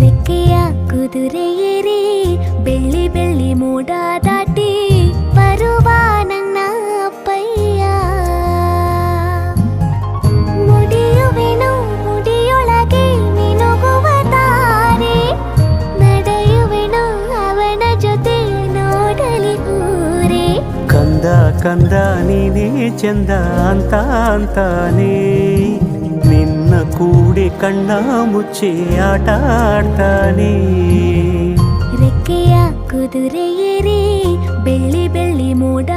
ರೆಕ್ಕೆಯ ಕುದುರೆ ಏರಿ ಬೆಳ್ಳಿ ಬೆಳ್ಳಿ ಮೋಡ ದಾಟಿ ಬರುವ ನನ್ನ ಅಪ್ಪಯ್ಯ. ಮುಡಿಯುವೆನು ಮುಡಿಯೊಳಗೆ ಮಿನುಗುವ ತಾರೆ, ನಡೆಯುವೆನು ಅವನ ಜೊತೆ ನೋಡಲಿ ಊರೇ. ಕಂದ ಕಂದ ನೀನೇ ಚಂದ ಅಂತ ಅಂತಾನೆ, ನಿನ್ನ ಕೂಡಿ ಕಣ್ಣ ಮುಚ್ಚಿ ಆಟ ಆಡ್ತಾನೆ. ರೆಕ್ಕೆಯ ಕುದುರೆ ಏರಿ ಬೆಳ್ಳಿ ಬೆಳ್ಳಿ ಮೋಡ